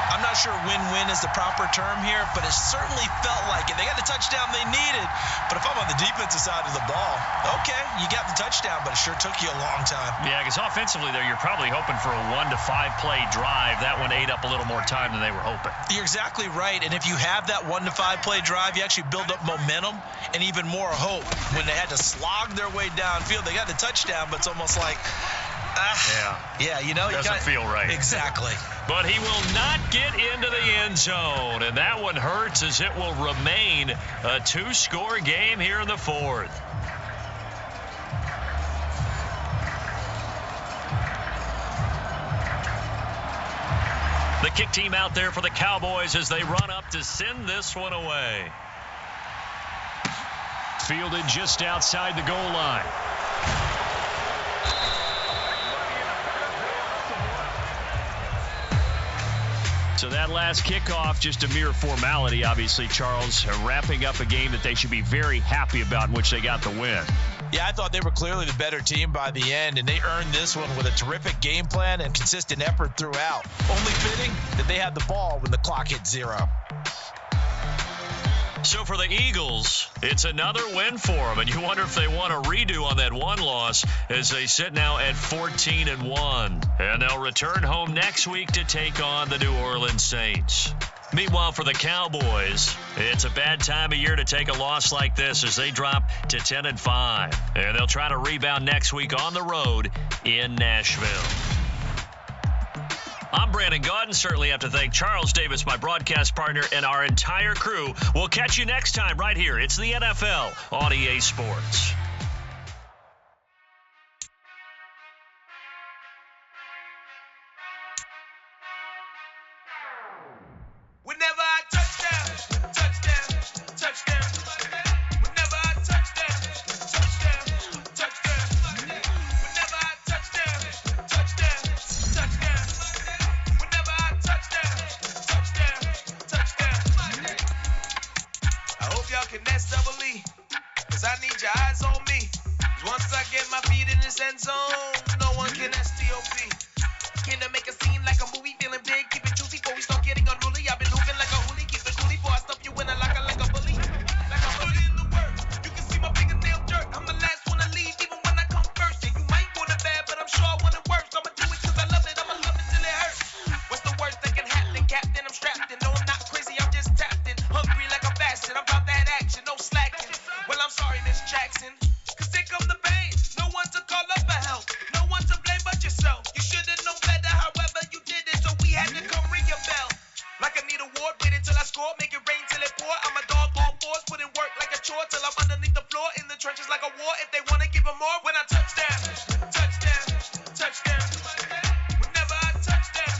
I'm not sure win-win is the proper term here, but it certainly felt like it. They got the touchdown they needed, but if I'm on the defensive side of the ball, okay, you got the touchdown, but it sure took you a long time. Yeah, because offensively there, you're probably hoping for a 1 to 5 play drive. That one ate up a little more time than they were hoping. You're exactly right, and if you have that 1 to 5 play drive, you actually build up momentum and even more hope. When they had to slog their way downfield, they got the touchdown, but it's almost like, yeah, you know, doesn't feel right. Exactly. But he will not get into the end zone, and that one hurts as it will remain a 2-score game here in the 4th. The kick team out there for the Cowboys as they run up to send this one away. Fielded just outside the goal line. So that last kickoff, just a mere formality, obviously, Charles, wrapping up a game that they should be very happy about in which they got the win. Yeah, I thought they were clearly the better team by the end, and they earned this one with a terrific game plan and consistent effort throughout. Only fitting that they had the ball when the clock hit 0. So for the Eagles, it's another win for them, and you wonder if they want a redo on that one loss as they sit now at 14-1. And they'll return home next week to take on the New Orleans Saints. Meanwhile, for the Cowboys, it's a bad time of year to take a loss like this as they drop to 10-5. And they'll try to rebound next week on the road in Nashville. I'm Brandon Gaudin. Certainly have to thank Charles Davis, my broadcast partner, and our entire crew. We'll catch you next time right here. It's the NFL on EA Sports. Whenever I touchdown, touchdown, touchdown. Whenever I touchdown, touchdown, touchdown. Whenever I touchdown, touchdown, touchdown. Whenever I touchdown, touchdown, touchdown. I hope y'all can nest double E, 'cause I need your eyes on me. 'Cause once I get my feet in this end zone, no one can STOP. Can I make a scene like a movie, feeling big, keep it juicy before we start getting unruly. I've been hooping like a hoolie, keep it coolie before I stuff you in a locker like a bully. Like I put in the work, you can see my fingernail dirt. I'm the last one to leave, even when I come first. Yeah, you might want it bad, but I'm sure I want it worse. I'ma do it 'cause I love it, I'ma love it till it hurts. What's the worst that can happen, Captain? I'm strapped in, no, I'm not crazy, I'm just tapped in. Hungry like I'm fasting, I'm about that action, no slacking. Well, I'm sorry, Miss Jackson, 'cause here come the pain. No one to call up for help, no one to blame but yourself. You should've known better, however you did it, so we had to come ring your bell. Like I need a ward, wait until I score, make it rain till it pour. I'm a dog on fours, put in work like a chore till I'm underneath the floor, in the trenches like a war. If they wanna give them more, when I touchdown, touchdown, touchdown. Whenever I touchdown,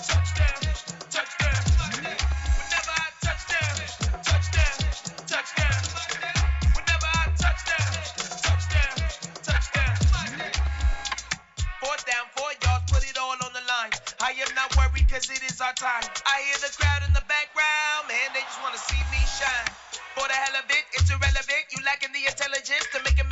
touchdown, touchdown. Whenever I touchdown, touchdown, touchdown. Whenever I touchdown, touchdown, touchdown. 4th down, 4 yards, put it all on the line. I am not worried 'cause it is our time. I hear the crowd in the background, man, they just wanna see me shine. For the hell of it, it's irrelevant. You lacking the intelligence to make it